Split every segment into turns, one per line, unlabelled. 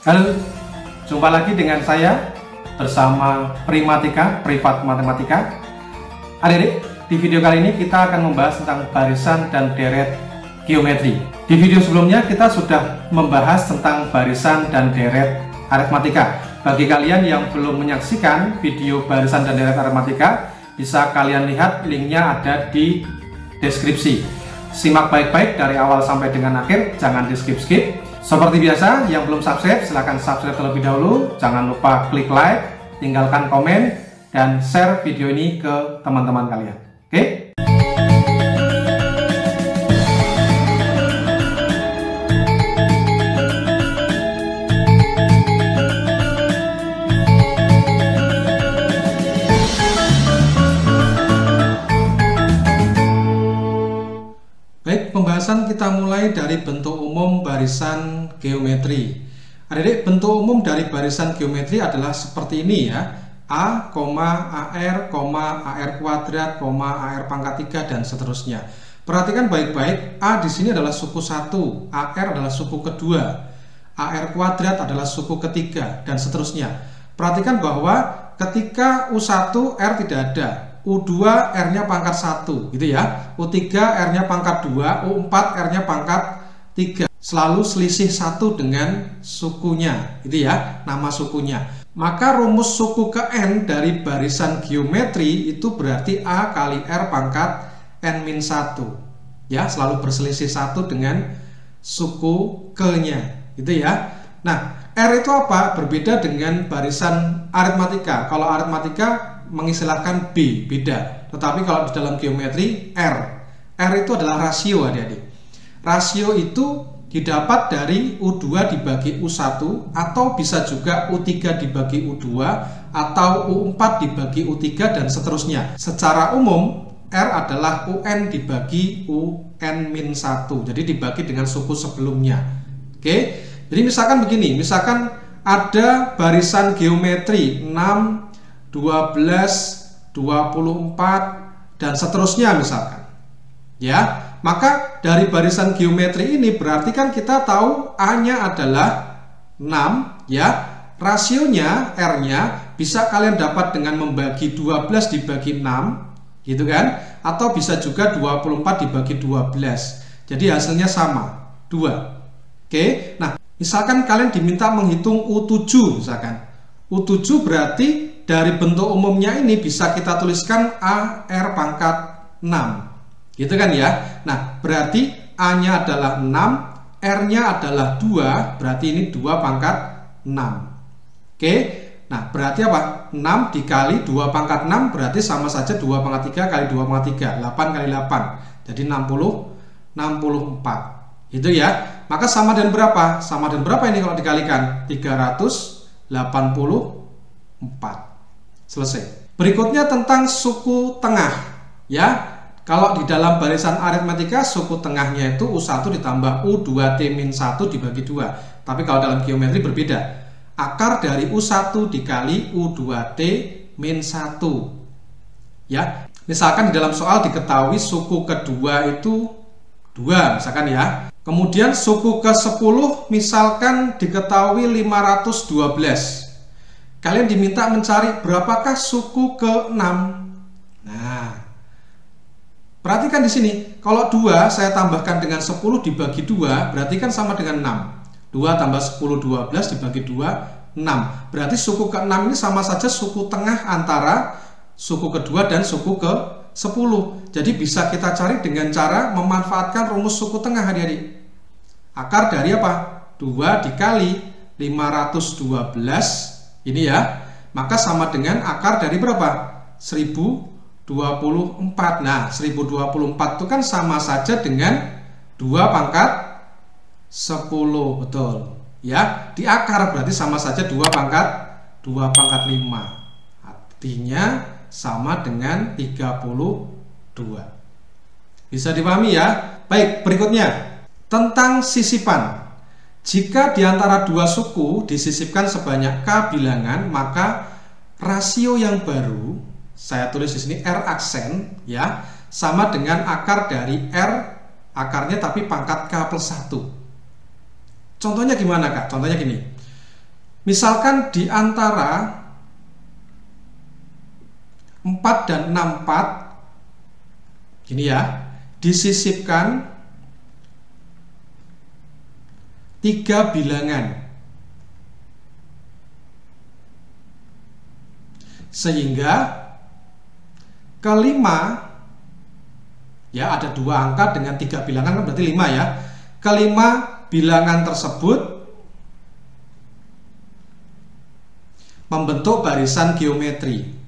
Halo, jumpa lagi dengan saya bersama Primatika, Privat Matematika. Adik-adik, di video kali ini kita akan membahas tentang barisan dan deret geometri. Di video sebelumnya kita sudah membahas tentang barisan dan deret aritmatika. Bagi kalian yang belum menyaksikan video barisan dan deret aritmatika, bisa kalian lihat linknya ada di deskripsi. Simak baik-baik dari awal sampai dengan akhir, jangan di skip-skip. Seperti biasa, yang belum subscribe silahkan subscribe terlebih dahulu. Jangan lupa klik like, tinggalkan komen, dan share video ini ke teman-teman kalian. Oke? Baik, pembahasan kita mulai dari bentuk umum barisan geometri. Adik-adik, bentuk umum dari barisan geometri adalah seperti ini ya. A, AR, AR kuadrat, AR pangkat 3 dan seterusnya. Perhatikan baik-baik, A di sini adalah suku 1, AR adalah suku kedua, AR kuadrat adalah suku ketiga dan seterusnya. Perhatikan bahwa ketika U1 R tidak ada, U2 R-nya pangkat 1 gitu ya, U3 R-nya pangkat 2, U4 R-nya pangkat 3. Selalu selisih 1 dengan sukunya gitu ya, nama sukunya. Maka rumus suku ke N dari barisan geometri itu berarti A kali R pangkat N-1 ya, selalu berselisih 1 dengan suku ke-nya gitu ya. Nah, R itu apa? Berbeda dengan barisan aritmatika. Kalau aritmatika mengistilahkan B, beda. Tetapi kalau di dalam geometri R itu adalah rasio adik-adik. Rasio itu didapat dari U2 dibagi U1, atau bisa juga U3 dibagi U2, atau U4 dibagi U3 dan seterusnya. Secara umum R adalah UN dibagi UN-1, jadi dibagi dengan suku sebelumnya. Oke, jadi misalkan begini, misalkan ada barisan geometri 6, 12, 24 dan seterusnya misalkan. Ya, maka dari barisan geometri ini berarti kan kita tahu A-nya adalah 6 ya. Rasionya R-nya bisa kalian dapat dengan membagi 12 dibagi 6 gitu kan, atau bisa juga 24 dibagi 12. Jadi hasilnya sama, 2. Oke. Nah, misalkan kalian diminta menghitung U7 misalkan. U7 berarti dari bentuk umumnya ini bisa kita tuliskan AR pangkat 6 gitu kan ya. Nah, berarti A-nya adalah 6, R-nya adalah 2, berarti ini 2 pangkat 6. Oke, nah berarti apa? 6 dikali 2 pangkat 6 berarti sama saja 2 pangkat 3 kali 2 pangkat 3, 8 kali 8, jadi 64 itu ya. Maka sama dengan berapa? Sama dengan berapa ini kalau dikalikan? 384. Selesai. Berikutnya tentang suku tengah ya. Kalau di dalam barisan aritmatika suku tengahnya itu U1 ditambah U2T-1 dibagi 2. Tapi kalau dalam geometri berbeda. Akar dari U1 dikali U2T-1 ya. Misalkan di dalam soal diketahui suku kedua itu 2 misalkan ya. Kemudian suku ke-10 misalkan diketahui 512. Kalian diminta mencari berapakah suku ke-6. Nah, perhatikan di sini, kalau 2 saya tambahkan dengan 10 dibagi 2, berarti kan sama dengan 6. 2 tambah 10, 12 dibagi 2, 6. Berarti suku ke-6 ini sama saja suku tengah antara suku kedua dan suku ke-10. Jadi bisa kita cari dengan cara memanfaatkan rumus suku tengah adik-adik. Akar dari apa? 2 dikali 512 ini ya, maka sama dengan akar dari berapa? 1024. Nah, 1024 itu kan sama saja dengan 2 pangkat 10, betul ya. Di akar berarti sama saja 2 pangkat 5. Artinya sama dengan 32. Bisa dipahami ya? Baik, berikutnya tentang sisipan. Jika di antara dua suku disisipkan sebanyak K bilangan, maka rasio yang baru, saya tulis di sini R aksen ya, sama dengan akar dari R akarnya tapi pangkat K plus 1. Contohnya gimana Kak? Contohnya gini. Misalkan di antara 4 dan 64 gini ya, disisipkan 3 bilangan, sehingga kelima, ya ada 2 angka dengan 3 bilangan kan berarti 5 ya. Kelima bilangan tersebut membentuk barisan geometri.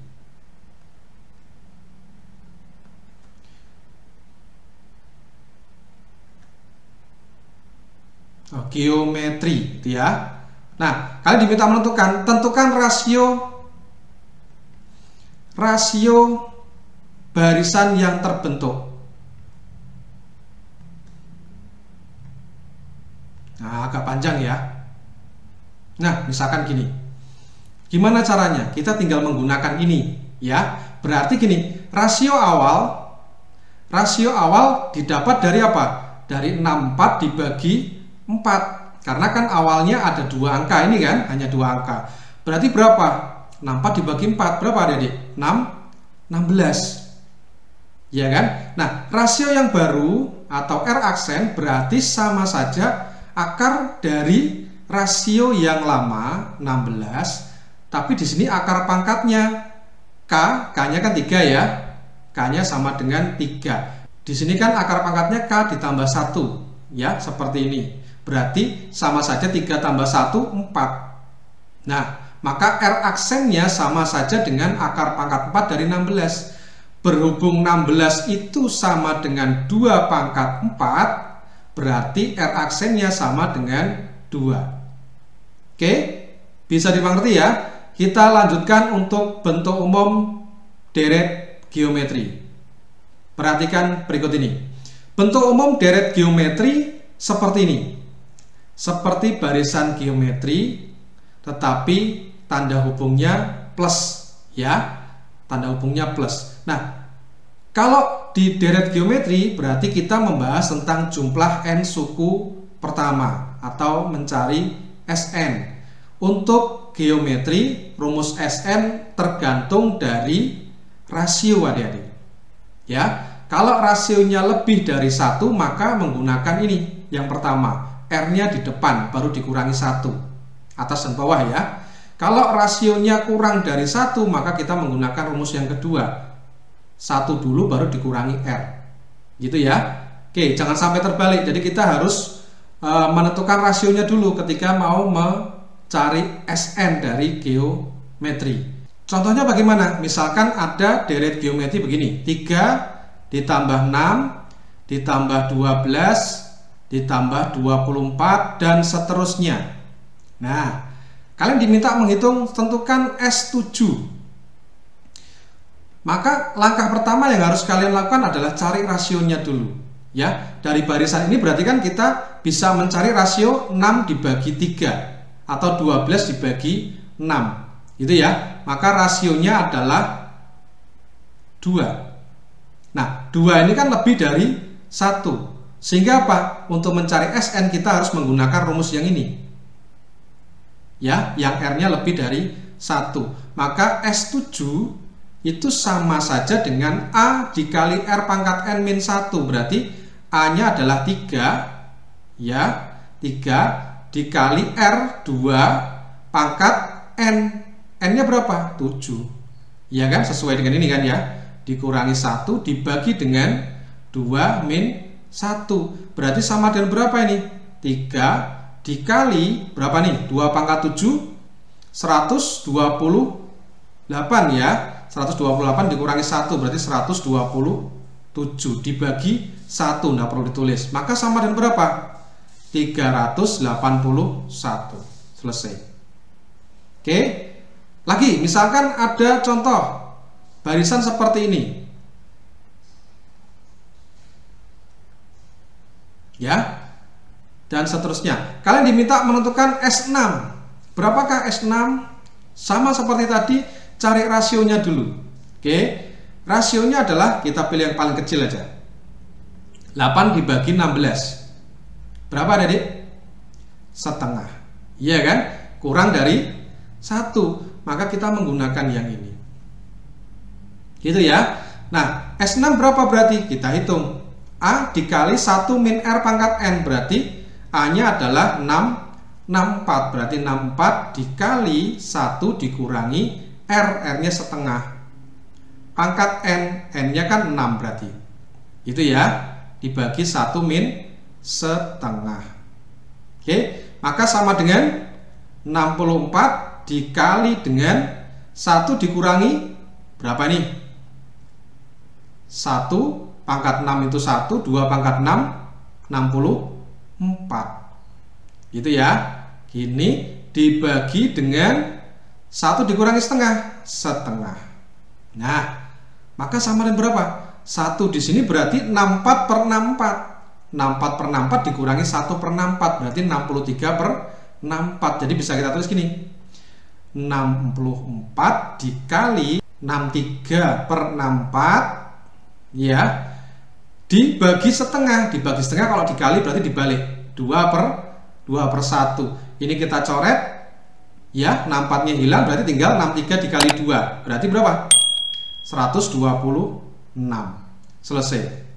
Geometri gitu ya. Nah, kalian diminta menentukan, tentukan rasio barisan yang terbentuk. Nah, agak panjang ya. Nah, misalkan gini. Gimana caranya? Kita tinggal menggunakan ini ya. Berarti gini, rasio awal didapat dari apa? Dari 64 dibagi 4. Karena kan awalnya ada 2 angka ini kan, hanya 2 angka. Berarti berapa? 64 dibagi 4 berapa adik? 16. Ya kan? Nah, rasio yang baru atau R aksen berarti sama saja akar dari rasio yang lama 16, tapi di sini akar pangkatnya K-nya kan 3 ya. K-nya sama dengan 3. Di sini kan akar pangkatnya K ditambah 1 ya, seperti ini. Berarti sama saja 3 tambah 1, 4. Nah, maka R aksennya sama saja dengan akar pangkat 4 dari 16. Berhubung 16 itu sama dengan 2 pangkat 4, berarti R aksennya sama dengan 2. Oke, bisa dimengerti ya? Kita lanjutkan untuk bentuk umum deret geometri. Perhatikan berikut ini. Bentuk umum deret geometri seperti ini. Seperti barisan geometri, tetapi tanda hubungnya plus ya, tanda hubungnya plus. Nah, kalau di deret geometri berarti kita membahas tentang jumlah n suku pertama atau mencari Sn. Untuk geometri rumus Sn tergantung dari rasio adik-adik ya. Kalau rasionya lebih dari 1 maka menggunakan ini yang pertama, R-nya di depan baru dikurangi 1, atas dan bawah ya. Kalau rasionya kurang dari 1 maka kita menggunakan rumus yang kedua, 1 dulu baru dikurangi R, gitu ya. Oke, jangan sampai terbalik. Jadi kita harus menentukan rasionya dulu ketika mau mencari Sn dari geometri. Contohnya bagaimana? Misalkan ada deret geometri begini, 3 ditambah 6 ditambah 12 ditambah 24 dan seterusnya. Nah, kalian diminta menghitung, tentukan S7. Maka langkah pertama yang harus kalian lakukan adalah cari rasionya dulu ya. Dari barisan ini berarti kan kita bisa mencari rasio 6 dibagi 3 atau 12 dibagi 6 gitu ya. Maka rasionya adalah 2. Nah, 2 ini kan lebih dari 1. Sehingga apa? Untuk mencari Sn kita harus menggunakan rumus yang ini ya, yang R-nya lebih dari 1. Maka S7 itu sama saja dengan A dikali R pangkat N min 1. Berarti A-nya adalah 3 ya, 3 dikali R 2 pangkat N. N-nya berapa? 7 ya kan, sesuai dengan ini kan ya. Dikurangi 1 dibagi dengan 2 min 1. Berarti sama dengan berapa ini? 3 dikali berapa nih? 2 pangkat 7 128 ya. 128 dikurangi 1 berarti 127 dibagi 1. Nah, perlu ditulis. Maka sama dengan berapa? 381. Selesai. Oke. Lagi, misalkan ada contoh barisan seperti ini. Ya, dan seterusnya. Kalian diminta menentukan S6. Berapakah S6? Sama seperti tadi, cari rasionya dulu. Oke, rasionya adalah kita pilih yang paling kecil aja. 8 dibagi 16. Berapa adik? Setengah. Iya kan? kurang dari 1, maka kita menggunakan yang ini. Gitu ya. Nah, S6 berapa berarti? Kita hitung. A dikali 1 min R pangkat N, berarti A-nya adalah 64. Berarti 64 dikali 1 dikurangi R, R-nya setengah. Pangkat N, N-nya kan 6 berarti. Itu ya, dibagi 1 min setengah. Oke, maka sama dengan 64 dikali dengan 1 dikurangi berapa nih? 1 pangkat 6 itu 1, 2 pangkat 6, 64. Gitu ya. Gini dibagi dengan 1 dikurangi setengah. Nah, maka sama dengan berapa? 1 di sini berarti 64 per 64. 64 per 64 dikurangi 1 per 64, berarti 63 per 64. Jadi bisa kita tulis gini. 64 dikali 63 per 64 ya, dibagi setengah. Dibagi setengah kalau dikali berarti dibalik, 2 per 1. Ini kita coret ya, 64 nya hilang, berarti tinggal 63 dikali 2, berarti berapa? 126. Selesai.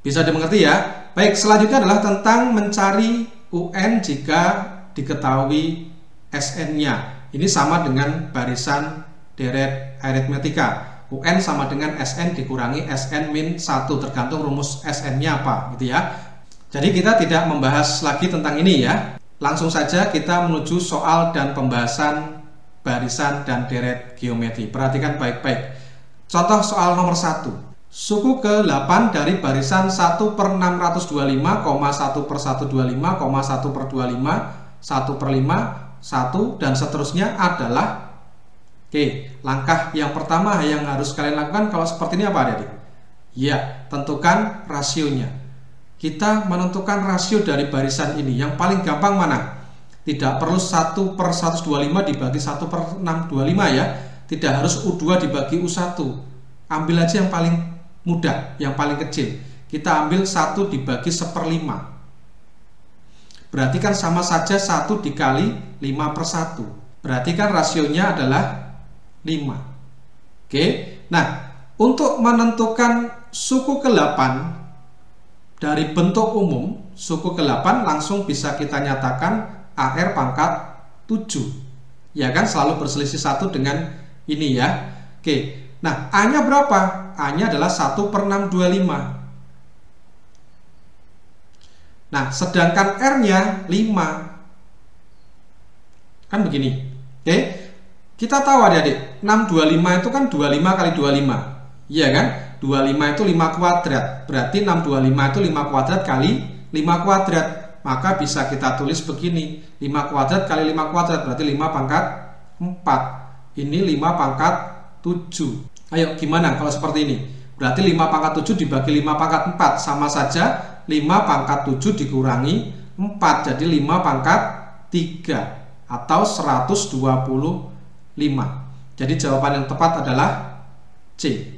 Bisa dimengerti ya. Baik, selanjutnya adalah tentang mencari UN jika diketahui SN nya. Ini sama dengan barisan deret aritmetika. UN sama dengan SN dikurangi SN min 1, tergantung rumus SN nya apa gitu ya. Jadi kita tidak membahas lagi tentang ini ya. Langsung saja kita menuju soal dan pembahasan barisan dan deret geometri. Perhatikan baik-baik. Contoh soal nomor 1. Suku ke-8 dari barisan 1 per 625, 1 per 125, 1 per 25, 1 per 5, 1 dan seterusnya adalah. Oke, langkah yang pertama yang harus kalian lakukan kalau seperti ini apa adik-adik? Ya, tentukan rasionya. Kita menentukan rasio dari barisan ini. Yang paling gampang mana? Tidak perlu 1 per 125 dibagi 1 per 625 ya. Tidak harus U2 dibagi U1. Ambil aja yang paling mudah, yang paling kecil. Kita ambil 1 dibagi 1/5. Berarti kan sama saja 1 dikali 5 per 1. Berarti kan rasionya adalah 5. Oke, nah untuk menentukan suku ke-8 dari bentuk umum, suku ke-8 langsung bisa kita nyatakan AR pangkat 7. Ya kan, selalu berselisih 1 dengan ini ya. Oke, nah A-nya berapa? A-nya adalah 1 per 625. Nah, sedangkan R-nya 5. Kan begini. Oke. Kita tahu adik-adik, 625 itu kan 25 kali 25. Iya kan? 25 itu 5 kuadrat. Berarti 625 itu 5 kuadrat kali 5 kuadrat. Maka bisa kita tulis begini. 5 kuadrat kali 5 kuadrat berarti 5 pangkat 4. Ini 5 pangkat 7. Ayo gimana kalau seperti ini? Berarti 5 pangkat 7 dibagi 5 pangkat 4. Sama saja 5 pangkat 7 dikurangi 4. Jadi 5 pangkat 3 atau 125. Jadi jawaban yang tepat adalah C.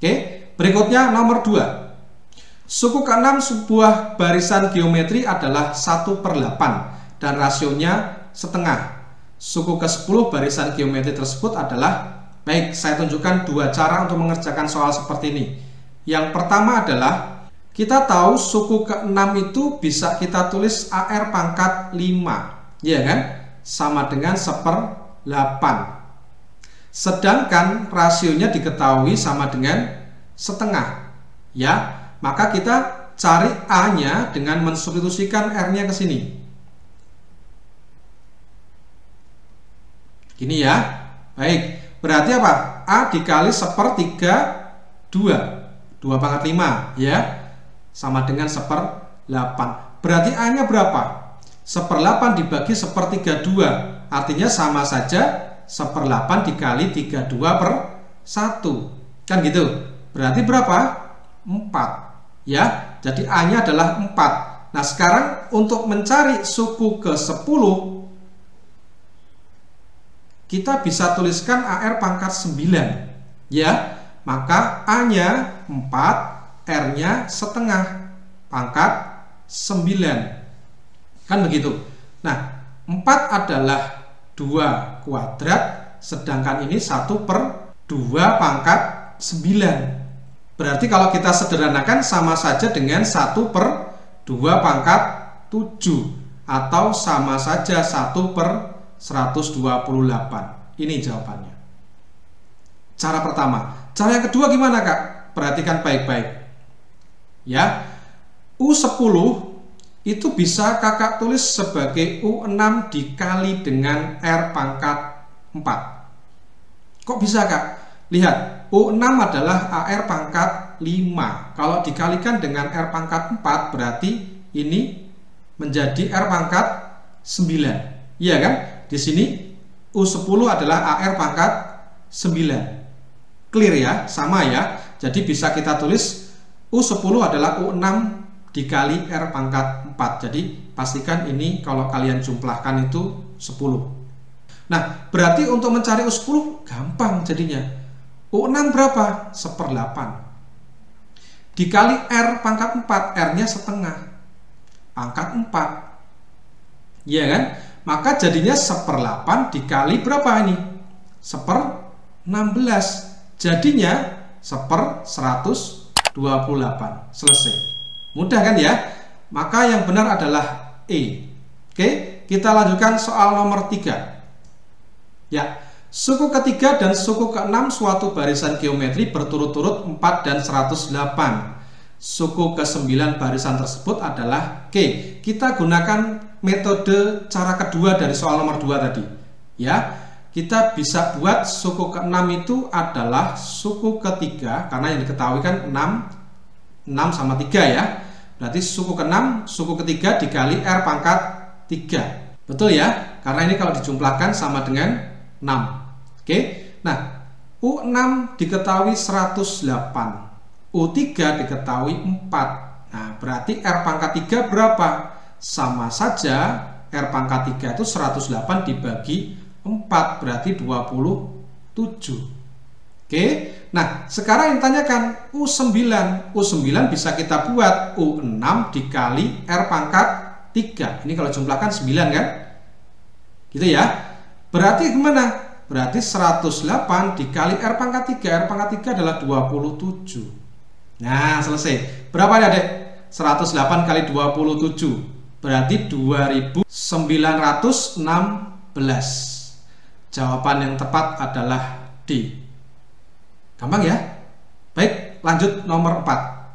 Oke, berikutnya nomor 2. Suku ke-6 sebuah barisan geometri adalah 1 per 8 dan rasionya setengah. Suku ke-10 barisan geometri tersebut adalah, baik, saya tunjukkan 2 cara untuk mengerjakan soal seperti ini. Yang pertama adalah kita tahu suku ke-6 itu bisa kita tulis AR pangkat 5, ya kan? Sama dengan 1/8. Sedangkan rasionya diketahui sama dengan setengah. Ya, maka kita cari A-nya dengan mensubstitusikan R-nya ke sini. Gini ya. Baik, berarti apa? A dikali 1/32. 2 pangkat 5 ya. Sama dengan 1/8. Berarti A-nya berapa? 1/8 dibagi 1/32. Artinya sama saja 1/8 dikali 32 per 1. Kan gitu. Berarti berapa? 4. Ya, jadi A-nya adalah 4. Nah, sekarang untuk mencari suku ke-10, kita bisa tuliskan AR pangkat 9. Ya, maka A-nya 4, R-nya setengah, pangkat 9. Kan begitu. Nah, 4 adalah 2 kuadrat, sedangkan ini 1/2 pangkat 9. Berarti kalau kita sederhanakan sama saja dengan 1/2 pangkat 7, atau sama saja 1/128. Ini jawabannya. Cara pertama. Cara yang kedua gimana, Kak? Perhatikan baik-baik. Ya. U10 itu bisa Kakak tulis sebagai U6 dikali dengan R pangkat 4. Kok bisa, Kak? Lihat, U6 adalah AR pangkat 5. Kalau dikalikan dengan R pangkat 4, berarti ini menjadi R pangkat 9. Iya kan? Di sini U10 adalah AR pangkat 9. Clear ya? Sama ya. Jadi bisa kita tulis U10 adalah U6 dikali R pangkat 4. Jadi pastikan ini kalau kalian jumlahkan itu 10. Nah, berarti untuk mencari U10 gampang jadinya. U6 berapa? 1/8. Dikali R pangkat 4, R-nya setengah. Pangkat 4. Iya kan? Maka jadinya 1/8 dikali berapa ini? 1/16. Jadinya 1/128. Selesai. Mudah kan ya? Maka yang benar adalah E. Oke, kita lanjutkan soal nomor 3. Ya, suku ketiga dan suku keenam suatu barisan geometri berturut-turut 4 dan 108. Suku ke-9 barisan tersebut adalah K. Kita gunakan metode cara kedua dari soal nomor 2 tadi. Ya, kita bisa buat suku ke-6 itu adalah suku ketiga, karena yang diketahui kan 6 sama 3 ya. Berarti suku ke-6, suku ketiga dikali R pangkat 3. Betul ya? Karena ini kalau dijumlahkan sama dengan 6. Oke. Nah, U6 diketahui 108. U3 diketahui 4. Nah, berarti R pangkat 3 berapa? Sama saja R pangkat 3 itu 108 dibagi 4, berarti 27. Oke. Nah, sekarang yang ditanyakan U9. U9 bisa kita buat U6 dikali R pangkat 3. Ini kalau jumlahkan 9 kan? Gitu ya. Berarti gimana? Berarti 108 dikali R pangkat 3. R pangkat 3 adalah 27. Nah, selesai. Berapa ya, Dek? 108 kali 27. Berarti 2916. Jawaban yang tepat adalah D. Gampang ya? Baik, lanjut nomor 4.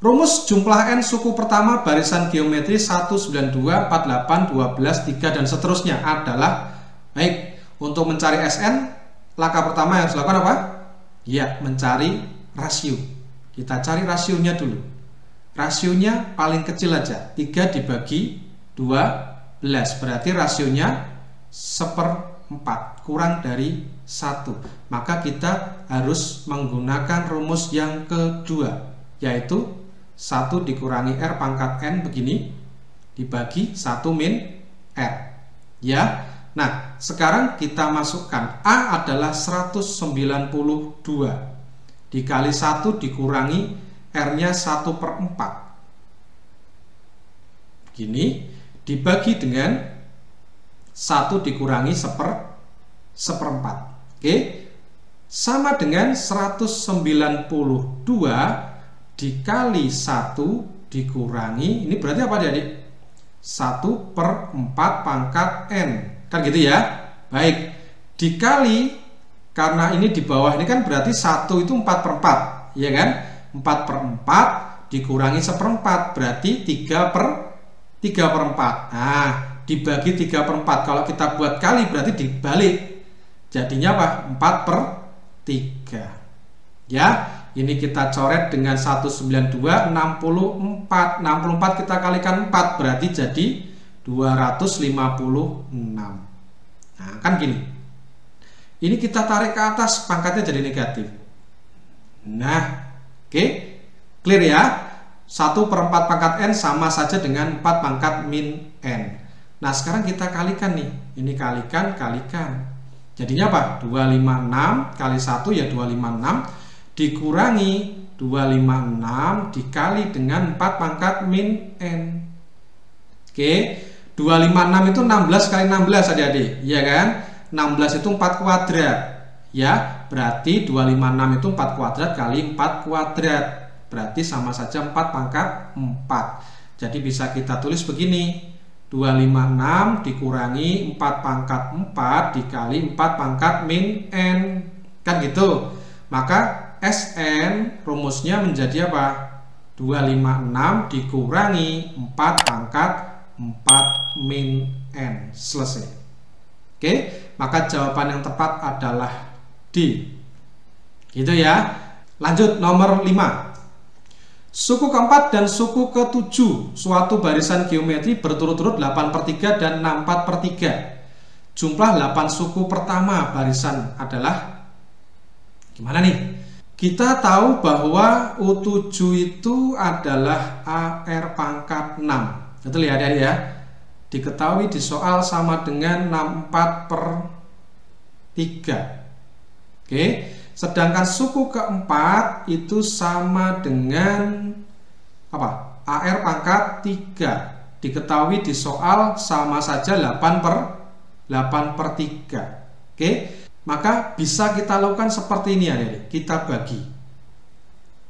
Rumus jumlah n suku pertama barisan geometri 192, 48, 12, 3 dan seterusnya adalah, baik, untuk mencari Sn, langkah pertama yang harus dilakukan apa? Ya, mencari rasio. Kita cari rasionya dulu. Rasionya paling kecil aja, 3 dibagi 12, berarti rasionya 1/4, kurang dari 1. Maka kita harus menggunakan rumus yang kedua, yaitu 1 dikurangi R pangkat N begini dibagi 1 min R. Ya. Nah, sekarang kita masukkan A adalah 192 dikali 1 dikurangi R-nya 1/4 begini dibagi dengan 1 dikurangi 1/4. Oke. Sama dengan 192 dikali 1 dikurangi, ini berarti apa dia, Adik? 1/4 pangkat N. Kan gitu ya? Baik. Dikali, karena ini di bawah ini kan berarti 1 itu 4/4, ya kan? 4/4 dikurangi 1/4 berarti 3/4. Nah, dibagi 3/4. Kalau kita buat kali berarti dibalik. Jadinya apa? 4/3. Ya, ini kita coret dengan 192, 64. 64 kita kalikan 4 berarti jadi 256. Nah, kan gini. Ini kita tarik ke atas, pangkatnya jadi negatif. Nah, oke. Clear ya? 1/4 pangkat N sama saja dengan 4 pangkat min N. Nah, sekarang kita kalikan nih. Ini kalikan. Jadinya apa? 256 kali 1 ya 256 dikurangi 256 dikali dengan 4 pangkat min N. Oke. 256 itu 16 kali 16 adik-adik, ya kan? 16 itu 4 kuadrat. Ya, berarti 256 itu 4 kuadrat kali 4 kuadrat. Berarti sama saja 4 pangkat 4. Jadi bisa kita tulis begini. 256 dikurangi 4 pangkat 4 dikali 4 pangkat min n. Kan gitu. Maka Sn rumusnya menjadi apa? 256 dikurangi 4 pangkat 4 min n. Selesai. Oke, maka jawaban yang tepat adalah D. Gitu ya. Lanjut nomor 5. Suku keempat dan suku ke-7 suatu barisan geometri berturut-turut 8/3 dan 64/3. Jumlah 8 suku pertama barisan adalah gimana nih? Kita tahu bahwa U7 itu adalah AR pangkat 6. Betul ya adik-adik ya? Diketahui di soal sama dengan 64/3. Oke, sedangkan suku keempat itu sama dengan apa? AR pangkat 3. Diketahui di soal sama saja 8/3. Oke, maka bisa kita lakukan seperti ini ya, kita bagi.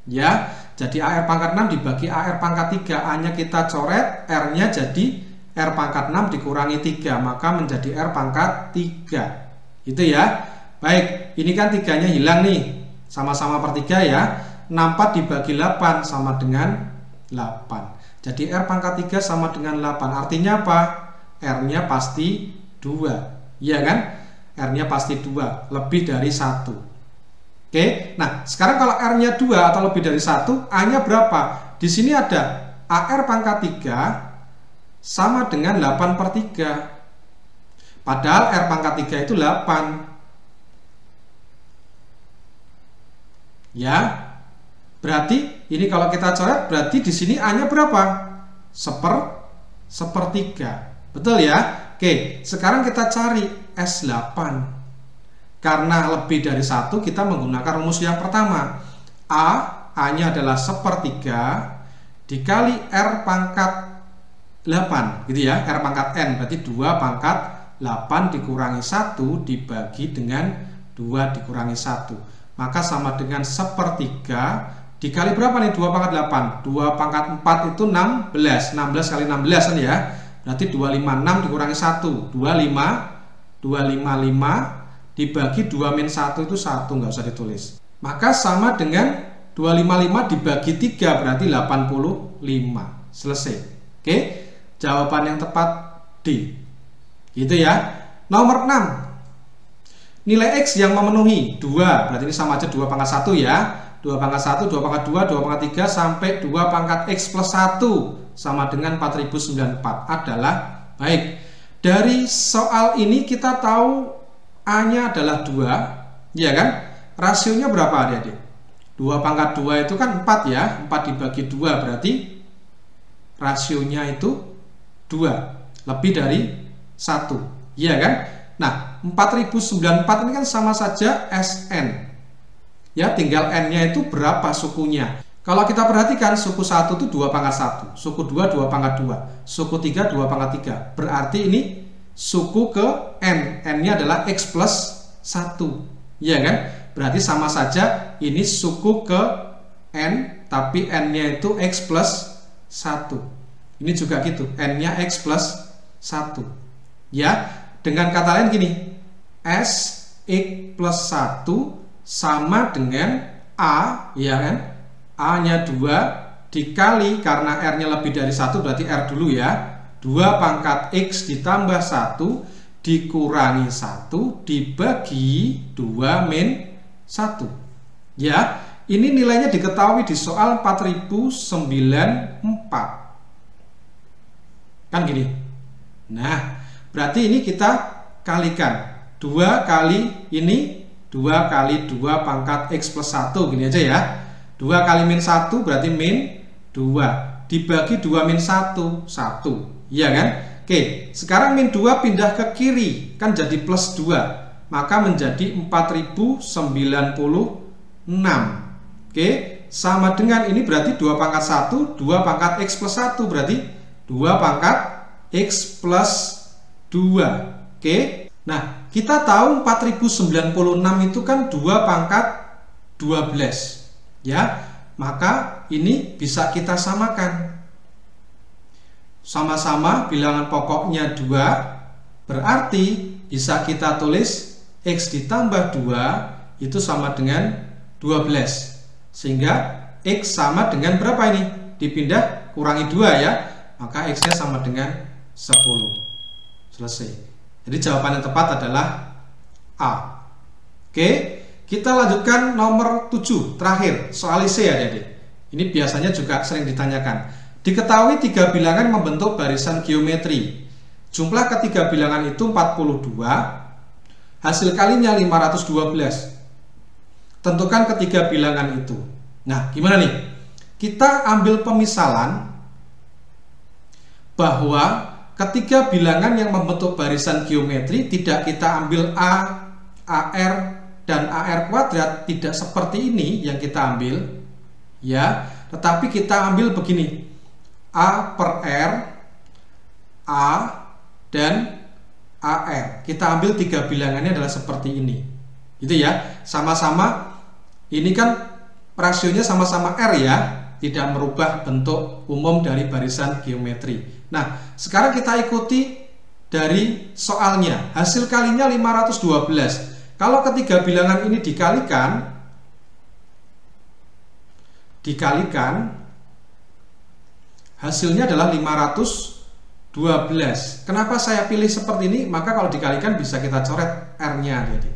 Ya, jadi AR pangkat 6 dibagi AR pangkat 3, A-nya kita coret, R-nya jadi R pangkat 6 dikurangi 3, maka menjadi R pangkat 3. Itu ya. Baik, ini kan 3-nya hilang nih. Sama-sama per 3 ya. 64 dibagi 8 sama dengan 8. Jadi R pangkat 3 sama dengan 8. Artinya apa? R-nya pasti 2. Iya kan? R-nya pasti 2, lebih dari 1. Oke, nah sekarang kalau R-nya 2 atau lebih dari 1, A-nya berapa? Di sini ada AR pangkat 3 sama dengan 8/3. Padahal R pangkat 3 itu 8. Ya, berarti ini kalau kita coret, berarti di sini A-nya berapa? 1/3. Betul ya? Oke, sekarang kita cari S8. Karena lebih dari 1, kita menggunakan rumus yang pertama. A-nya adalah 1/3 dikali R pangkat 8, gitu ya. R pangkat N, berarti 2 pangkat 8 dikurangi 1 dibagi dengan 2 dikurangi 1. Maka sama dengan 1/3 dikali berapa nih? 2 pangkat 8. 2 pangkat 4 itu 16. 16 kali 16 kan ya. Berarti 256 dikurangi 1. 255 dibagi 2 min 1 itu 1, nggak usah ditulis. Maka sama dengan 255 dibagi 3, berarti 85. Selesai. Oke, jawaban yang tepat D. Gitu ya. Nomor 6. Nilai X yang memenuhi 2, berarti ini sama aja 2 pangkat 1 ya. 2 pangkat 1, 2 pangkat 2, 2 pangkat 3 sampai 2 pangkat X plus 1 sama dengan 4094 adalah, baik, dari soal ini kita tahu A-nya adalah 2, ya kan? Rasionya berapa adik-adik? 2 pangkat 2 itu kan 4 ya. 4 dibagi 2 berarti rasionya itu 2, lebih dari 1, ya kan? Nah, 4094 ini kan sama saja Sn. Ya, tinggal N-nya itu berapa sukunya. Kalau kita perhatikan, suku 1 itu 2 pangkat 1, suku 2 2 pangkat 2, suku 3 2 pangkat 3. Berarti ini suku ke N. N-nya adalah X plus 1. Ya kan? Berarti sama saja ini suku ke N, tapi N-nya itu X plus 1. Ini juga gitu, N-nya X plus 1. Ya, dengan kata lain gini, S X plus 1 sama dengan A, ya kan? A-nya 2 dikali, karena R-nya lebih dari 1 berarti R dulu ya, 2 pangkat X ditambah 1 dikurangi 1 dibagi 2 min 1. Ya, ini nilainya diketahui di soal 4094. Kan gini. Nah, berarti ini kita kalikan 2 kali ini, 2 kali 2 pangkat X plus 1, gini aja ya. 2 kali min 1 berarti min 2 dibagi 2 min 1, 1, iya kan? Oke, sekarang min 2 pindah ke kiri, kan jadi plus 2, maka menjadi 4096. Oke, sama dengan ini berarti 2 pangkat 1, 2 pangkat X plus 1 berarti 2 pangkat X plus 2. Oke. Nah, kita tahu 4096 itu kan 2 pangkat 12. Ya, maka ini bisa kita samakan. Sama-sama bilangan pokoknya 2, berarti bisa kita tulis X ditambah 2 itu sama dengan 12. Sehingga X sama dengan berapa ini? Dipindah kurangi 2 ya. Maka X-nya sama dengan 10. Selesai. Jadi jawaban yang tepat adalah A. Oke, kita lanjutkan nomor 7, terakhir, soal isi ya adik-adik. Ini biasanya juga sering ditanyakan. Diketahui 3 bilangan membentuk barisan geometri. Jumlah ketiga bilangan itu 42, hasil kalinya 512. Tentukan ketiga bilangan itu. Nah, gimana nih? Kita ambil pemisalan bahwa ketiga bilangan yang membentuk barisan geometri tidak kita ambil A, AR, dan AR kuadrat, tidak seperti ini yang kita ambil ya, tetapi kita ambil begini, A per R, A, dan AR. Kita ambil 3 bilangannya adalah seperti ini, gitu ya. Sama-sama ini kan rasionya sama-sama R ya, tidak merubah bentuk umum dari barisan geometri. Nah, sekarang kita ikuti dari soalnya. Hasil kalinya 512. Kalau ketiga bilangan ini dikalikan, hasilnya adalah 512. Kenapa saya pilih seperti ini? Maka kalau dikalikan bisa kita coret R-nya, jadi,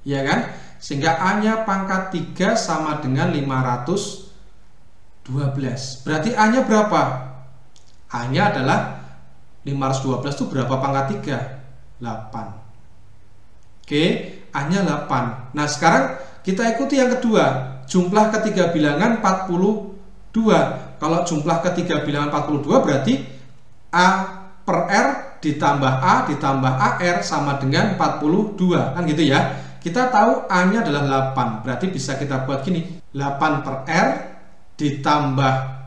ya kan? Sehingga A-nya pangkat 3 sama dengan 512. Berarti A-nya berapa? A-nya adalah 512 itu berapa pangkat 3? 8. Oke, A-nya 8. Nah, sekarang kita ikuti yang kedua. Jumlah ketiga bilangan 42. Kalau jumlah ketiga bilangan 42 berarti A per R ditambah A ditambah AR sama dengan 42. Kan gitu ya. Kita tahu A-nya adalah 8. Berarti bisa kita buat gini. 8 per R ditambah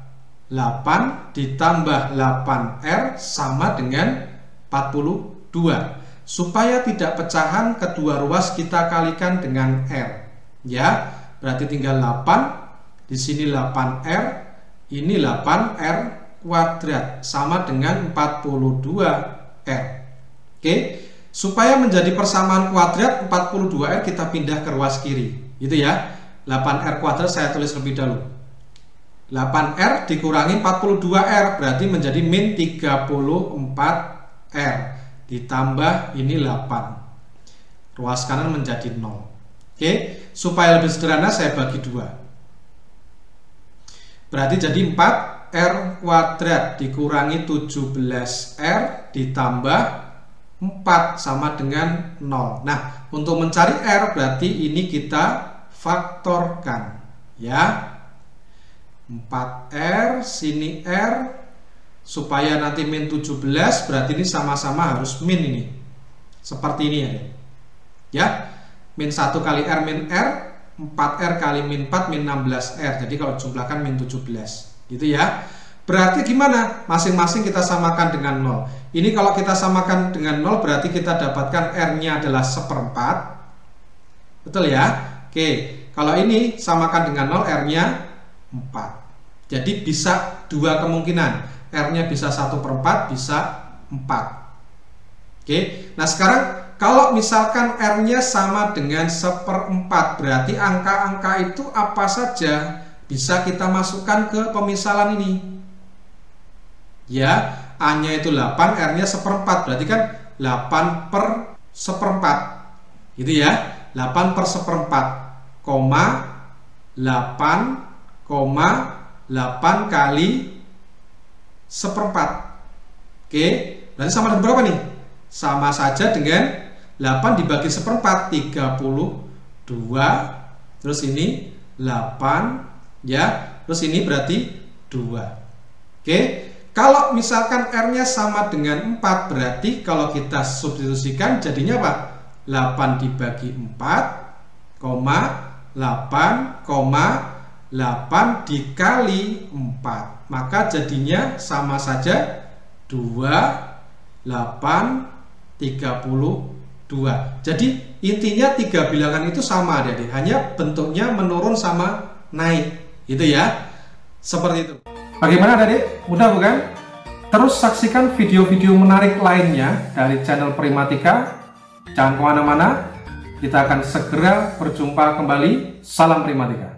8 ditambah 8R sama dengan 42. Supaya tidak pecahan, kedua ruas kita kalikan dengan R. Ya, berarti tinggal 8. Di sini 8R, ini 8R kuadrat sama dengan 42R. Oke, supaya menjadi persamaan kuadrat 42R kita pindah ke ruas kiri. Gitu ya. 8R kuadrat saya tulis lebih dahulu. 8R dikurangi 42R berarti menjadi min 34R ditambah ini 8. Ruas kanan menjadi 0. Oke, supaya lebih sederhana saya bagi 2. Berarti jadi 4R kuadrat dikurangi 17R ditambah 4 sama dengan 0. Nah, untuk mencari R berarti ini kita faktorkan ya. 4R, sini R, supaya nanti min 17, berarti ini sama-sama harus min ini. Seperti ini ya. Min 1 kali R min R, 4R kali min 4 min 16R. Jadi kalau jumlahkan min 17. Gitu ya. Berarti gimana? Masing-masing kita samakan dengan 0. Ini kalau kita samakan dengan 0 berarti kita dapatkan R-nya adalah 1/4. Betul ya? Oke, kalau ini samakan dengan 0, R-nya 4. Jadi bisa 2 kemungkinan. R-nya bisa 1/4, bisa 4. Oke. Nah, sekarang kalau misalkan R-nya sama dengan 1/4, berarti angka-angka itu apa saja bisa kita masukkan ke pemisalan ini. Ya, A-nya itu 8, R-nya 1/4, berarti kan 8/1/4. Gitu ya. 8/1/4, 8 kali 1/4. Oke, berarti sama dengan berapa nih? Sama saja dengan 8 dibagi 1/4, 32. Terus ini 8 ya. Terus ini berarti 2. Oke, kalau misalkan R-nya sama dengan 4, berarti kalau kita substitusikan jadinya apa? 8 dibagi 4, 8 dikali 4, maka jadinya sama saja 2 8, 32. Jadi intinya 3 bilangan itu sama adik-adik, hanya bentuknya menurun sama naik, gitu ya. Seperti itu. Bagaimana adik-adik? Mudah bukan? Terus saksikan video-video menarik lainnya dari channel Primatika. Jangan kemana-mana, kita akan segera berjumpa kembali. Salam Primatika.